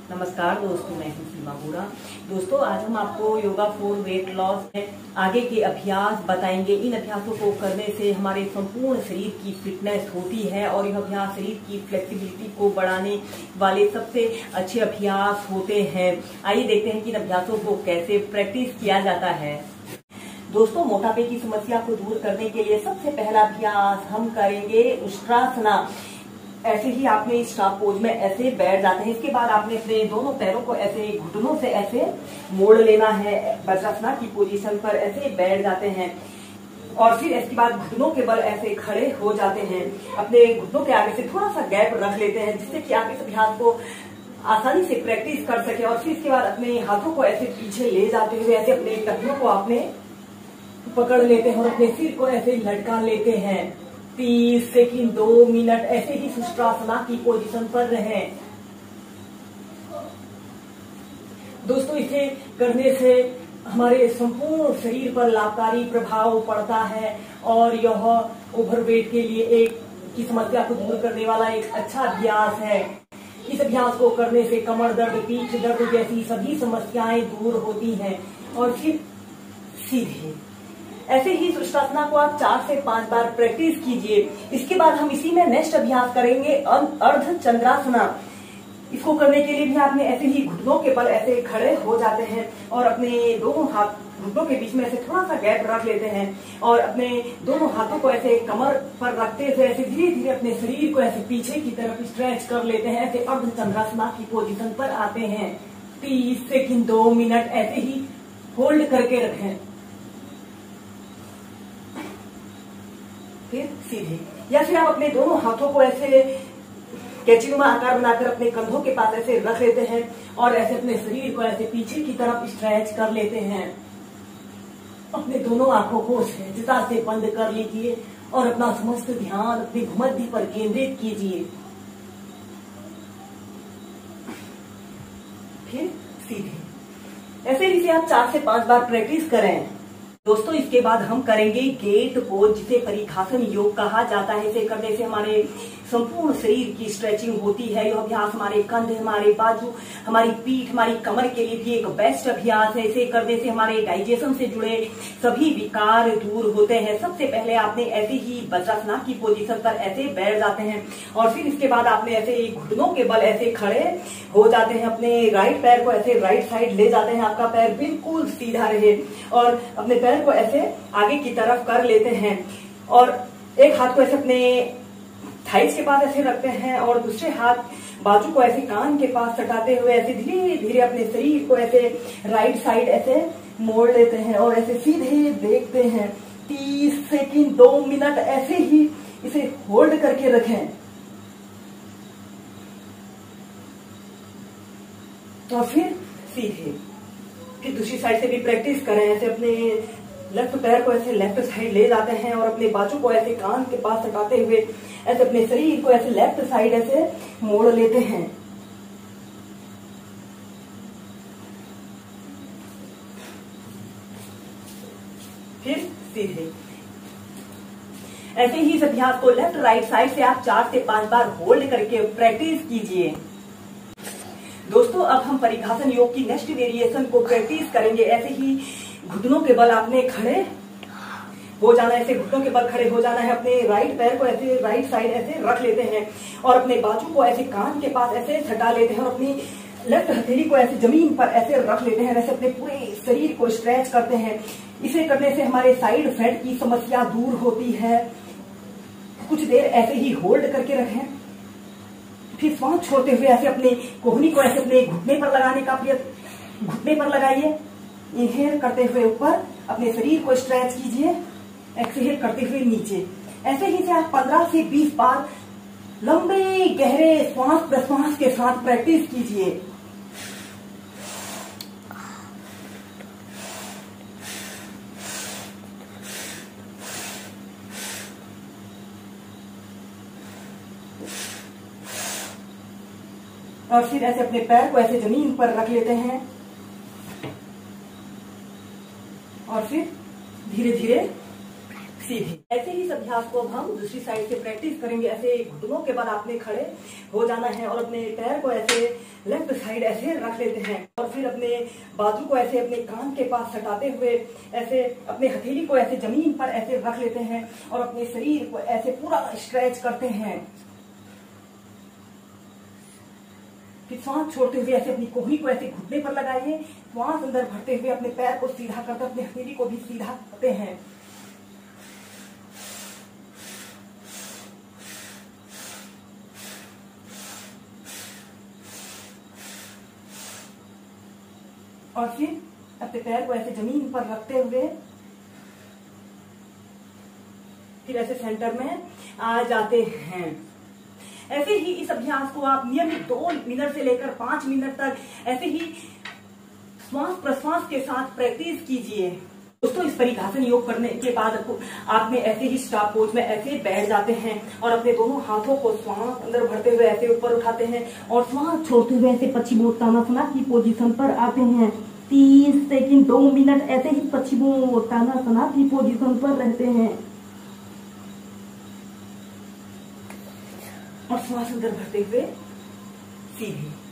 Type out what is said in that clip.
नमस्कार दोस्तों, मैं हूं सीमा बोरा। दोस्तों, आज हम आपको योगा फॉर वेट लॉस में आगे के अभ्यास बताएंगे। इन अभ्यासों को करने से हमारे संपूर्ण शरीर की फिटनेस होती है और यह अभ्यास शरीर की फ्लेक्सिबिलिटी को बढ़ाने वाले सबसे अच्छे अभ्यास होते हैं। आइए देखते हैं कि इन अभ्यासों को कैसे प्रैक्टिस किया जाता है। दोस्तों, मोटापे की समस्या को दूर करने के लिए सबसे पहला अभ्यास हम करेंगे उष्ट्रासना। ऐसे ही आपने इस स्टाफ पोज में ऐसे बैठ जाते हैं। इसके बाद आपने अपने दोनों पैरों को ऐसे घुटनों से ऐसे मोड़ लेना है। वज्रासना की पोजीशन पर ऐसे बैठ जाते हैं और फिर इसके बाद घुटनों के बल ऐसे खड़े हो जाते हैं। अपने घुटनों के आगे से थोड़ा सा गैप रख लेते हैं, जिससे कि आप इस अभ्यास को आसानी से प्रैक्टिस कर सके। और फिर इसके बाद अपने हाथों को ऐसे पीछे ले जाते हुए ऐसे अपने टखनों को आपने पकड़ लेते हैं और अपने सिर को ऐसे लटका लेते हैं। 30 सेकंड 2 मिनट ऐसे ही सुष्ट्रासना की पोजीशन पर रहें। दोस्तों, इसे करने से हमारे संपूर्ण शरीर पर लाभकारी प्रभाव पड़ता है और यह ओवरवेट के लिए एक की समस्या को दूर करने वाला एक अच्छा अभ्यास है। इस अभ्यास को करने से कमर दर्द, पीठ दर्द जैसी सभी समस्याएं दूर होती हैं। और फिर सीधे ऐसे ही सुष्ट्रासना को आप 4 से 5 बार प्रैक्टिस कीजिए। इसके बाद हम इसी में नेक्स्ट अभ्यास करेंगे अर्ध चंद्रासना। इसको करने के लिए भी आपने ऐसे ही घुटनों के बल ऐसे खड़े हो जाते हैं और अपने दोनों हाथ घुटनों के बीच में ऐसे थोड़ा सा गैप रख लेते हैं और अपने दोनों हाथों को ऐसे कमर पर रखते हुए ऐसे धीरे धीरे अपने शरीर को ऐसे पीछे की तरफ स्ट्रेच कर लेते हैं। ऐसे अर्ध चंद्रासना की पोजीशन पर आते हैं। 30 सेकंड 2 मिनट ऐसे ही होल्ड करके रखें। फिर सीधे, या फिर आप अपने दोनों हाथों को ऐसे कैचीनुमा आकार बनाकर अपने कंधों के पास ऐसे रख लेते हैं और ऐसे अपने शरीर को ऐसे पीछे की तरफ स्ट्रेच कर लेते हैं। अपने दोनों आंखों को सहजता से बंद कर लीजिए और अपना समस्त ध्यान अपनी भूमध्य पर केंद्रित कीजिए। फिर सीधे, ऐसे ही आप 4 से 5 बार प्रैक्टिस करें। दोस्तों, इसके बाद हम करेंगे गेट पोज, जिसे परिघासन योग कहा जाता है। इसे करने से हमारे संपूर्ण शरीर की स्ट्रेचिंग होती है। यह अभ्यास हमारे कंधे, हमारे बाजू, हमारी पीठ, हमारी कमर के लिए भी एक बेस्ट अभ्यास है। इसे करने से हमारे डाइजेशन से जुड़े सभी विकार दूर होते हैं। सबसे पहले आपने ऐसे ही वज्रासना की पोजीशन पर ऐसे बैठ जाते हैं और फिर इसके बाद आपने ऐसे घुटनों के बल ऐसे खड़े हो जाते हैं। अपने राइट पैर को ऐसे राइट साइड ले जाते हैं। आपका पैर बिल्कुल सीधा रहे और अपने पैर को ऐसे आगे की तरफ कर लेते हैं और एक हाथ को ऐसे अपने थाइस के पास ऐसे रखते हैं और दूसरे हाथ बाजू को ऐसे कान के पास सटाते हुए ऐसे धीरे धीरे अपने शरीर को ऐसे राइट साइड ऐसे मोड़ लेते हैं और ऐसे सीधे देखते हैं। 30 सेकंड 2 मिनट ऐसे ही इसे होल्ड करके रखें और फिर सीधे। फिर दूसरी साइड से भी प्रैक्टिस करें। ऐसे अपने लेफ्ट पैर को ऐसे लेफ्ट साइड ले जाते हैं और अपने बाजू को ऐसे कान के पास सटाते हुए ऐसे अपने शरीर को ऐसे लेफ्ट साइड ऐसे मोड़ लेते हैं। फिर सीधे, ऐसे ही इस अभ्यास को लेफ्ट राइट साइड से आप 4 से 5 बार होल्ड करके प्रैक्टिस कीजिए। दोस्तों, अब हम परिघासन योग की नेक्स्ट वेरिएशन को प्रैक्टिस करेंगे। ऐसे ही घुटनों के बल आपने खड़े हो जाना है। ऐसे घुटनों के बल खड़े हो जाना है। अपने राइट पैर को ऐसे राइट साइड ऐसे रख लेते हैं और अपने बाजू को ऐसे कान के पास ऐसे सटा लेते हैं और अपनी लेफ्ट हथेली को ऐसे जमीन पर ऐसे रख लेते हैं। ऐसे अपने पूरे शरीर को स्ट्रेच करते हैं। इसे करने से हमारे साइड फैट की समस्या दूर होती है। कुछ देर ऐसे ही होल्ड करके रखें। फिर सांस छोड़ते हुए ऐसे अपने कोहनी को ऐसे अपने घुटने पर लगाने का प्रयत्न, घुटने पर लगाइए। इनहेल करते हुए ऊपर अपने शरीर को स्ट्रेच कीजिए। एक्सहेल करते हुए नीचे। ऐसे ही से आप 15 से 20 बार लंबे गहरे श्वास प्रश्वास के साथ प्रैक्टिस कीजिए। और फिर ऐसे अपने पैर को ऐसे जमीन पर रख लेते हैं और फिर धीरे धीरे सीधे। ऐसे ही इस अभ्यास को अब हम दूसरी साइड से प्रैक्टिस करेंगे। ऐसे घुटनों के बाद आपने खड़े हो जाना है और अपने पैर को ऐसे लेफ्ट साइड ऐसे रख लेते हैं और फिर अपने बाजू को ऐसे अपने कान के पास सटाते हुए ऐसे अपने हथेली को ऐसे जमीन पर ऐसे रख लेते हैं और अपने शरीर को ऐसे पूरा स्ट्रेच करते हैं। फिर सांस छोड़ते हुए ऐसे अपनी कोहनी को ऐसे घुटने पर लगाइए, श्वास अंदर भरते हुए अपने पैर को सीधा करते अपने हथेली को भी सीधा करते हैं। और फिर अपने पैर को ऐसे जमीन पर रखते हुए फिर ऐसे सेंटर में आ जाते हैं। ऐसे ही इस अभ्यास को आप नियमित 2 मिनट से लेकर 5 मिनट तक ऐसे ही श्वास प्रश्वास के साथ प्रैक्टिस कीजिए। दोस्तों, इस परिघासन योग करने के बाद आपने ऐसे ही स्टॉप पोज में ऐसे बैठ जाते हैं और अपने दोनों हाथों को श्वास अंदर भरते हुए ऐसे ऊपर उठाते हैं और श्वास छोड़ते हुए ऐसे पश्चिमोत्तानासना की पोजीशन पर आते हैं। 30 सेकंड 2 मिनट ऐसे ही पश्चिमोत्तानासना की पोजीशन पर रहते हैं और श्वास अंदर भरते हुए सीधे।